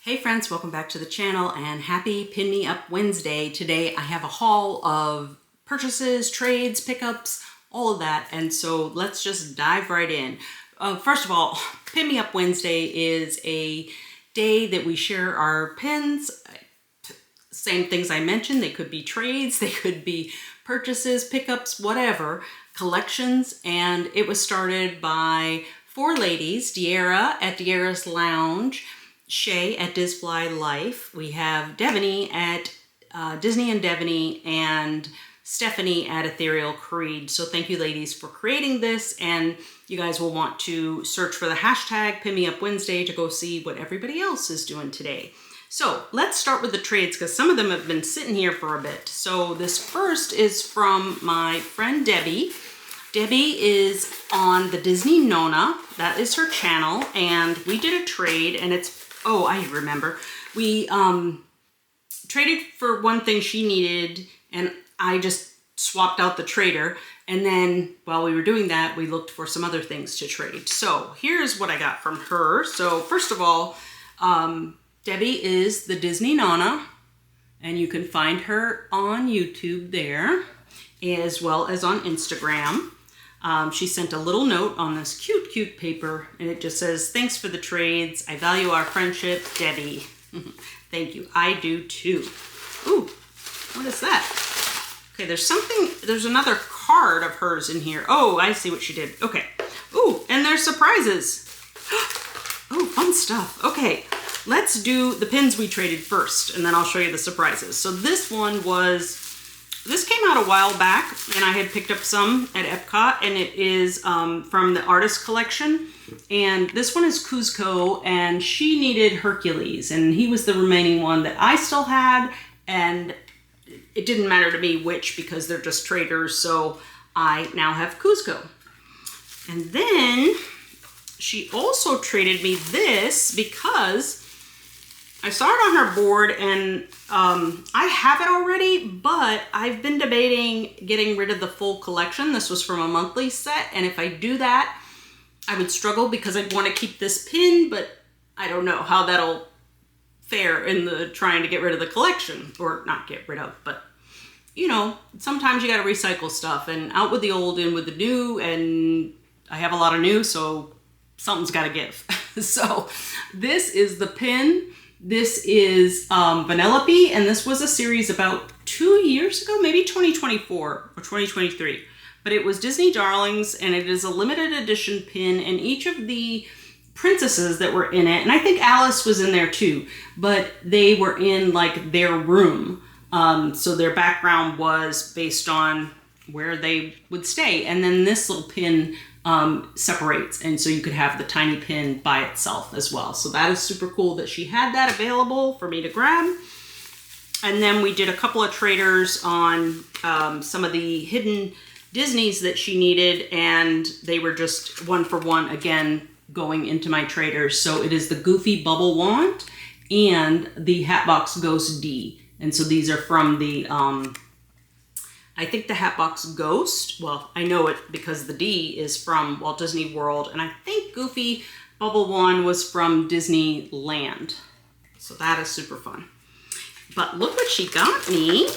Hey friends, welcome back to the channel and happy Pin Me Up Wednesday. Today I have a haul of purchases, trades, pickups, all of that. And so let's just dive right in. First of all, Pin Me Up Wednesday is a day that we share our pins. Same things I mentioned, they could be trades, they could be purchases, pickups, whatever, collections. And it was started by four ladies, De'Ara at De'Ara's Lounge, Shay at Disfly Life. We have Devaney at Disney and Devaney, and Stephanie at Ethereal Creed. So thank you ladies for creating this, and you guys will want to search for the hashtag Pin Me Up Wednesday to go see what everybody else is doing today. So let's start with the trades because some of them have been sitting here for a bit. So this first is from my friend Debbie. Debbie is on the Disney Nona. That is her channel, and we did a trade, and it's, oh, I remember. We traded for one thing she needed, and I just swapped out the trader. And then while we were doing that, we looked for some other things to trade. So here's what I got from her. So first of all, Debbie is the Disney Nana, and you can find her on YouTube there, as well as on Instagram. She sent a little note on this cute paper, and it just says, "Thanks for the trades. I value our friendship, Debbie." Thank you. I do too. Ooh, what is that? Okay, there's another card of hers in here. Oh, I see what she did. Okay. Ooh, and there's surprises. Oh, fun stuff. Okay, let's do the pins we traded first, and then I'll show you the surprises. So this came out a while back, and I had picked up some at Epcot, and it is from the artist collection. And this one is Kuzco, and she needed Hercules, and he was the remaining one that I still had, and it didn't matter to me which because they're just traders, so I now have Kuzco. And then she also traded me this because I saw it on her board, and I have it already, but I've been debating getting rid of the full collection. This was from a monthly set, and if I do that, I would struggle because I want to keep this pin, but I don't know how that'll fare in the trying to get rid of the collection, or not get rid of, but you know, sometimes you got to recycle stuff, and out with the old, in with the new, and I have a lot of new, so something's got to give. So this is the pin. This is Vanellope, and this was a series about 2 years ago, maybe 2024 or 2023. But it was Disney Darlings, and it is a limited edition pin, and each of the princesses that were in it, and I think Alice was in there too, but they were in like their room. So their background was based on where they would stay. And then this little pin separates, and so you could have the tiny pin by itself as well. So that is super cool that she had that available for me to grab. And then we did a couple of traders on some of the hidden Disneys that she needed, and they were just one for one again going into my traders. So it is the Goofy Bubble Wand and the Hatbox Ghost D. And so these are from the I think the Hatbox Ghost, well, I know it because the D is from Walt Disney World, and I think Goofy Bubble Wand was from Disneyland. So that is super fun. But look what she got me.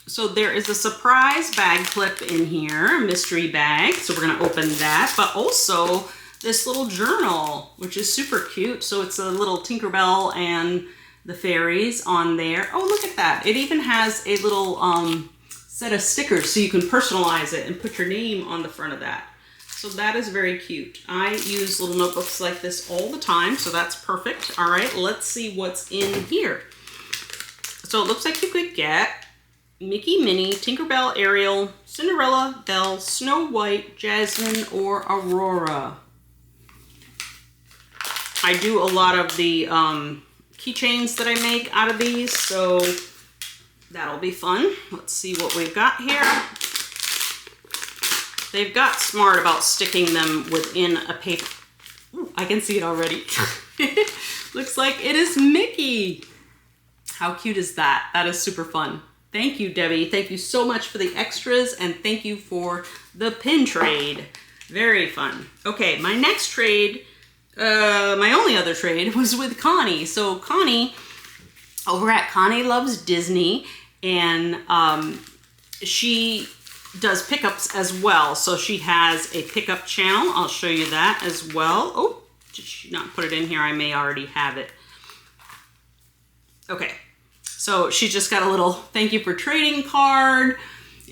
So there is a surprise bag clip in here, a mystery bag. So we're gonna open that, but also this little journal, which is super cute. So it's a little Tinkerbell and the fairies on there. Oh, look at that. It even has a little set of stickers so you can personalize it and put your name on the front of that. So that is very cute. I use little notebooks like this all the time, so that's perfect. All right, let's see what's in here. So it looks like you could get Mickey, Minnie, Tinkerbell, Ariel, Cinderella, Belle, Snow White, Jasmine, or Aurora. I do a lot of the keychains that I make out of these, so that'll be fun. Let's see what we've got here. They've got smart about sticking them within a paper. Ooh, I can see it already. Looks like it is Mickey. How cute is that? That is super fun. Thank you, Debbie. Thank you so much for the extras, and thank you for the pin trade. Very fun. Okay, my next trade my only other trade was with Connie. So Connie, over at Connie Loves Disney, and she does pickups as well. So she has a pickup channel. I'll show you that as well. Oh, did she not put it in here? I may already have it. Okay, so she just got a little thank you for trading card,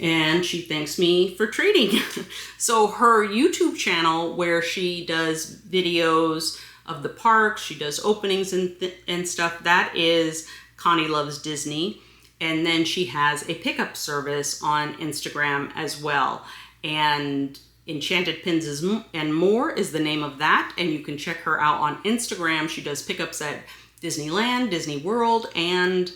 and she thanks me for trading. So her YouTube channel, where she does videos of the park, she does openings and stuff, that is Connie Loves Disney. And then she has a pickup service on Instagram as well. And Enchanted Pins and More is the name of that. And you can check her out on Instagram. She does pickups at Disneyland, Disney World, and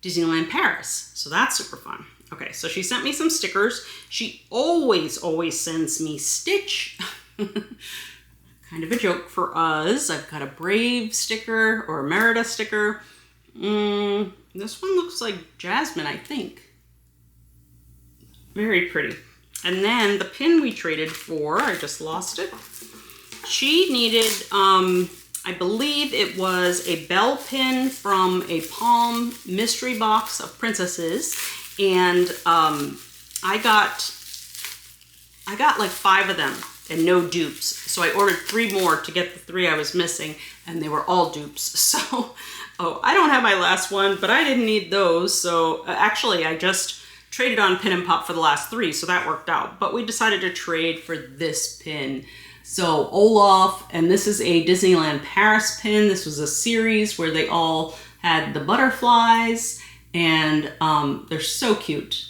Disneyland Paris. So that's super fun. Okay, so she sent me some stickers. She always sends me Stitch. Kind of a joke for us. I've got a Brave sticker or a Merida sticker. This one looks like Jasmine, I think. Very pretty. And then the pin we traded for, I just lost it. She needed, I believe it was a bell pin from a Palm mystery box of princesses. And I got like 5 of them and no dupes. So I ordered 3 more to get the 3 I was missing, and they were all dupes. So, oh, I don't have my last one, but I didn't need those. So actually I just traded on Pin and Pop for the last 3, so that worked out. But we decided to trade for this pin. So Olaf, and this is a Disneyland Paris pin. This was a series where they all had the butterflies, and they're so cute.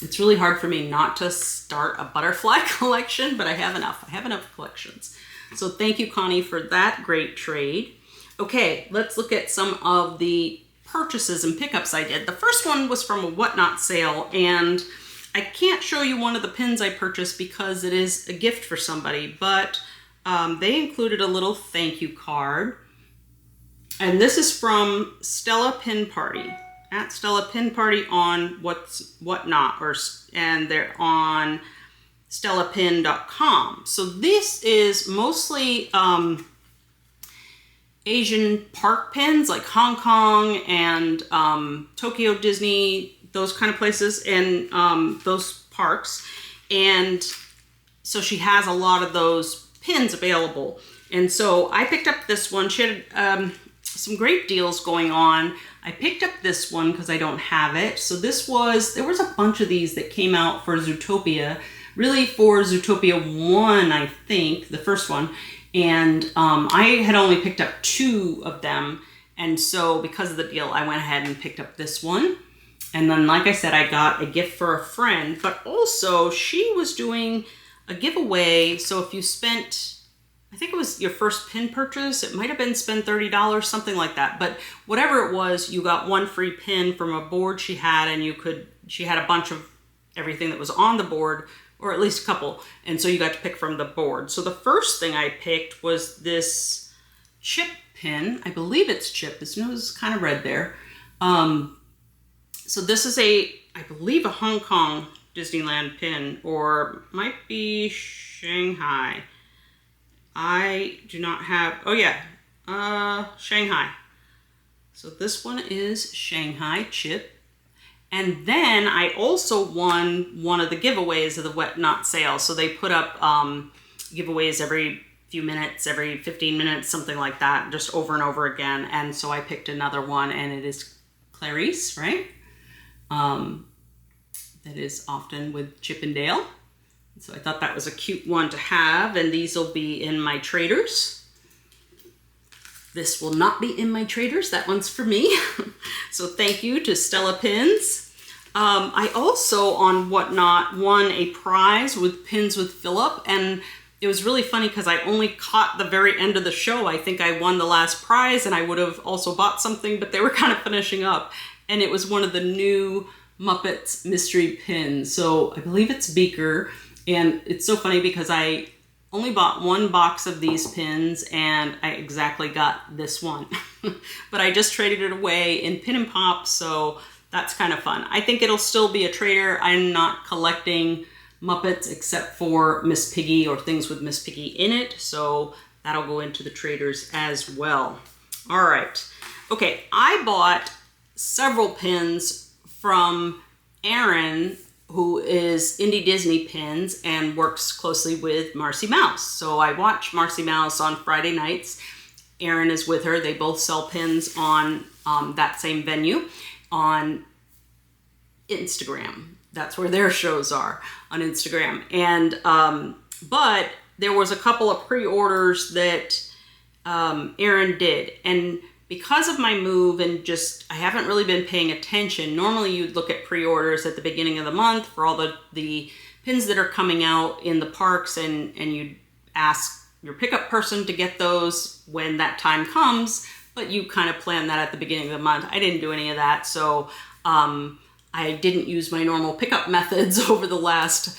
It's really hard for me not to start a butterfly collection, but I have enough. I have enough collections. So thank you, Connie, for that great trade. Okay, let's look at some of the purchases and pickups I did. The first one was from a Whatnot sale, and I can't show you one of the pins I purchased because it is a gift for somebody, but they included a little thank you card. And this is from Stella Pin Party, at Stella Pin Party on Whatnot, and they're on stellapin.com. So this is mostly Asian park pins, like Hong Kong and Tokyo Disney, those kind of places, and those parks. And so she has a lot of those pins available. And so I picked up this one. She had some great deals going on. I picked up this one because I don't have it. So there was a bunch of these that came out for Zootopia, really for Zootopia 1, I think, the first one. And I had only picked up 2 of them. And so because of the deal, I went ahead and picked up this one. And then, like I said, I got a gift for a friend, but also she was doing a giveaway. So if you spent, I think it was your first pin purchase, it might have been spend $30, something like that. But whatever it was, you got 1 free pin from a board she had, and she had a bunch of everything that was on the board, or at least a couple. And so you got to pick from the board. So the first thing I picked was this chip pin. I believe it's chip. Its nose is kind of red there. So this is I believe a Hong Kong Disneyland pin, or might be Shanghai. I do not have, oh yeah, Shanghai. So this one is Shanghai chip. And then I also won one of the giveaways of the Whatnot sale. So they put up giveaways every few minutes, every 15 minutes, something like that, just over and over again. And so I picked another one, and it is Clarice, right? That is often with Chip and Dale. So I thought that was a cute one to have, and these will be in my traders. This will not be in my traders. That one's for me. So thank you to Stella Pins. I also, on Whatnot, won a prize with Pins with Philip, and it was really funny because I only caught the very end of the show. I think I won the last prize, and I would have also bought something, but they were kind of finishing up. And it was one of the new Muppets mystery pins. So I believe it's Beaker. And it's so funny because I only bought 1 box of these pins, and I exactly got this one. But I just traded it away in Pin and Pop, so that's kind of fun. I think it'll still be a trader. I'm not collecting Muppets except for Miss Piggy or things with Miss Piggy in it. So that'll go into the traders as well. All right. Okay, I bought several pins from Erin, who is Indie Disney Pins and works closely with Marcy Mouse. So I watch Marcy Mouse on Friday nights. Erin is with her. They both sell pins on that same venue on Instagram. That's where their shows are, on Instagram. And but there was a couple of pre-orders that Erin did. And because of my move and just, I haven't really been paying attention. Normally you'd look at pre-orders at the beginning of the month for all the pins that are coming out in the parks, and you'd ask your pickup person to get those when that time comes, but you kind of plan that at the beginning of the month. I didn't do any of that, so I didn't use my normal pickup methods over the last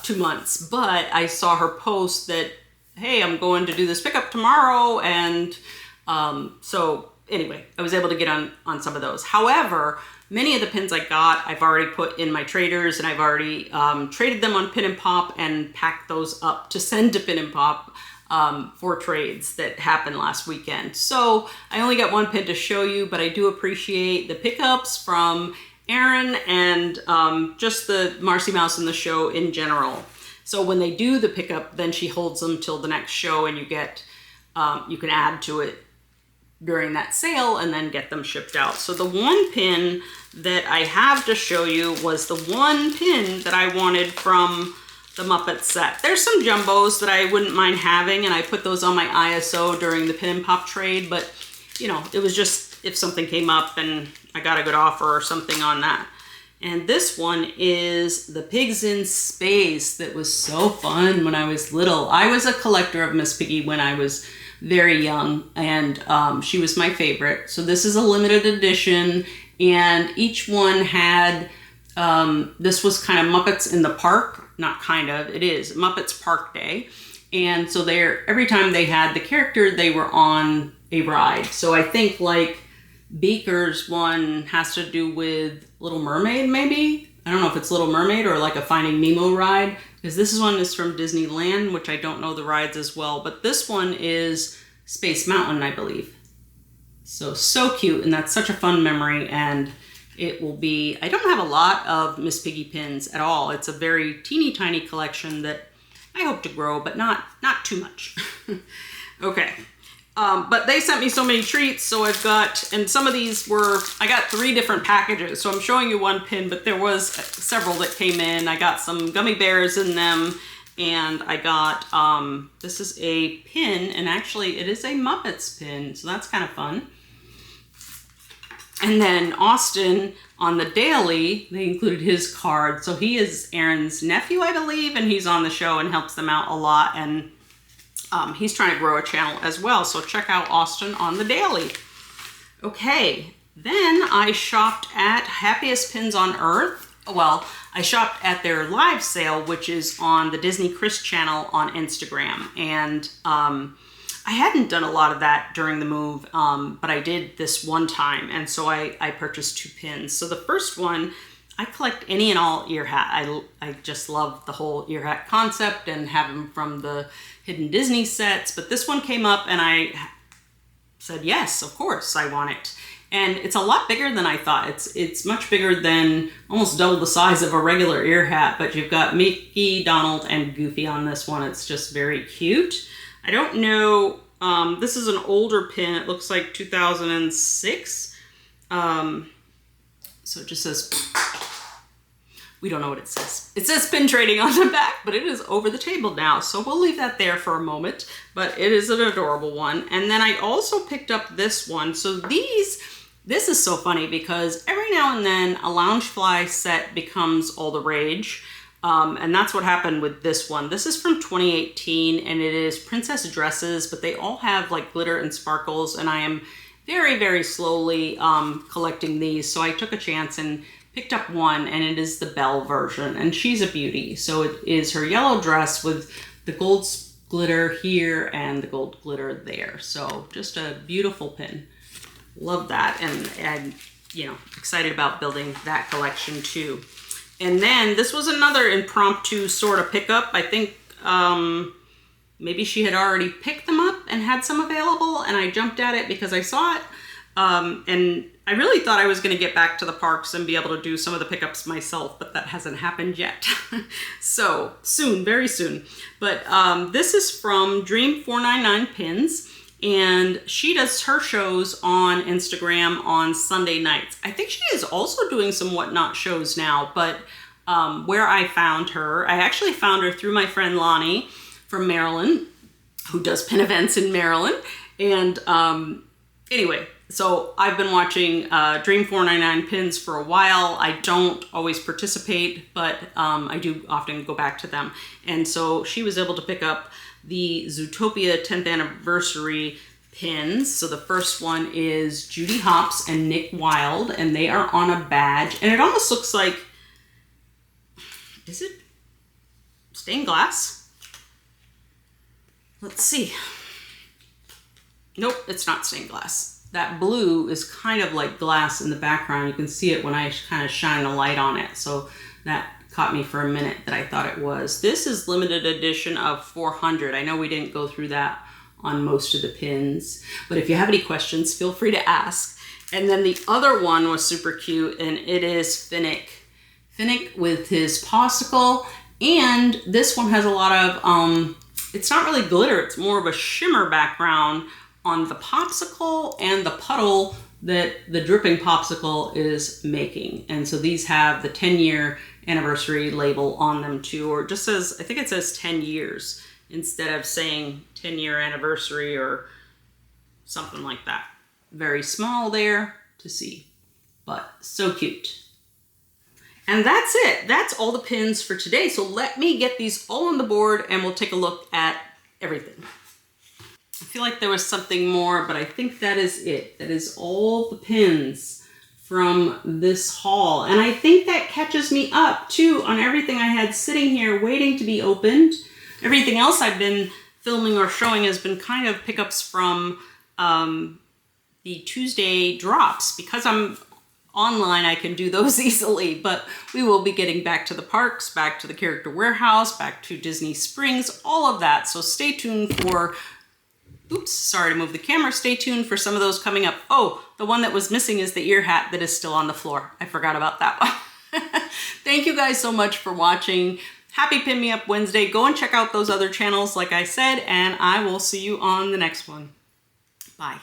2 months, but I saw her post that, hey, I'm going to do this pickup tomorrow, and so anyway, I was able to get on some of those. However, many of the pins I got, I've already put in my traders, and I've already traded them on Pin and Pop and packed those up to send to Pin and Pop for trades that happened last weekend. So I only got one pin to show you, but I do appreciate the pickups from Erin and just the Marcy Mouse and the show in general. So when they do the pickup, then she holds them till the next show, and you get you can add to it during that sale and then get them shipped out. So the one pin that I have to show you was the one pin that I wanted from the Muppet set. There's some jumbos that I wouldn't mind having, and I put those on my ISO during the Pin and Pop trade, but you know, it was just if something came up and I got a good offer or something on that. And this one is the Pigs in Space that was so fun when I was little. I was a collector of Miss Piggy when I was very young, and she was my favorite. So this is a limited edition, and each one had, this was kind of Muppets in the Park, not kind of, it is Muppets Park Day. And so every time they had the character, they were on a ride. So I think like Beaker's one has to do with Little Mermaid, maybe? I don't know if it's Little Mermaid or like a Finding Nemo ride, because this one is from Disneyland, which I don't know the rides as well, but this one is Space Mountain, I believe. So cute, and that's such a fun memory, and it will be, I don't have a lot of Miss Piggy pins at all. It's a very teeny tiny collection that I hope to grow, but not too much. Okay. But they sent me so many treats, so I've got, and some of these were, I got 3 different packages, so I'm showing you one pin, but there was several that came in. I got some gummy bears in them, and I got, this is a pin, and actually it is a Muppets pin, so that's kind of fun. And then Austin, on the daily, they included his card, so he is Erin's nephew, I believe, and he's on the show and helps them out a lot, and he's trying to grow a channel as well, so check out Austin on the daily. Okay, then I shopped at Happiest Pins on Earth. Well, I shopped at their live sale, which is on the Disney Chris channel on Instagram. And I hadn't done a lot of that during the move, but I did this one time, and so I purchased 2 pins. So the first one, I collect any and all ear hat. I just love the whole ear hat concept and have them from the Hidden Disney sets, but this one came up and I said, yes, of course, I want it. And it's a lot bigger than I thought. It's much bigger than, almost double the size of a regular ear hat, but you've got Mickey, Donald, and Goofy on this one. It's just very cute. I don't know, this is an older pin. It looks like 2006. So it just says, we don't know what it says. It says pin trading on the back, but it is over the table now. So we'll leave that there for a moment, but it is an adorable one. And then I also picked up this one. So this is so funny because every now and then a Loungefly set becomes all the rage. And that's what happened with this one. This is from 2018 and it is princess dresses, but they all have like glitter and sparkles. And I am very, very slowly collecting these. So I took a chance and picked up one, and it is the Belle version, and she's a beauty. So it is her yellow dress with the gold glitter here and the gold glitter there. So just a beautiful pin. Love that, and you know, excited about building that collection too. And then this was another impromptu sort of pickup. I think maybe she had already picked them up and had some available, and I jumped at it because I saw it. And I really thought I was going to get back to the parks and be able to do some of the pickups myself, but that hasn't happened yet. So soon, very soon. But this is from Dream499 Pins, and she does her shows on Instagram on Sunday nights. I think she is also doing some Whatnot shows now, but where I found her, I actually found her through my friend Lonnie from Maryland, who does pin events in Maryland. And anyway, so I've been watching Dream499 Pins for a while. I don't always participate, but I do often go back to them. And so she was able to pick up the Zootopia 10th anniversary pins. So the first one is Judy Hopps and Nick Wilde, and they are on a badge. And it almost looks like, is it stained glass? Let's see. Nope, it's not stained glass. That blue is kind of like glass in the background. You can see it when I kind of shine a light on it. So that caught me for a minute that I thought it was. This is limited edition of 400. I know we didn't go through that on most of the pins, but if you have any questions, feel free to ask. And then the other one was super cute, and it is Finnick. Finnick with his popsicle, and this one has a lot of, it's not really glitter, it's more of a shimmer background on the popsicle and the puddle that the dripping popsicle is making. And so these have the 10-year anniversary label on them too, or it just says, I think it says 10 years instead of saying 10-year anniversary or something like that. Very small there to see, but so cute. And that's it. That's all the pins for today. So let me get these all on the board and we'll take a look at everything. I feel like there was something more, but I think that is it. That is all the pins from this haul. And I think that catches me up too on everything I had sitting here waiting to be opened. Everything else I've been filming or showing has been kind of pickups from the Tuesday drops. Because I'm online, I can do those easily, but we will be getting back to the parks, back to the Character Warehouse, back to Disney Springs, all of that. So stay tuned for, oops, sorry to move the camera. Stay tuned for some of those coming up. Oh, the one that was missing is the ear hat that is still on the floor. I forgot about that one. Thank you guys so much for watching. Happy Pin Me Up Wednesday. Go and check out those other channels like I said, and I will see you on the next one. Bye.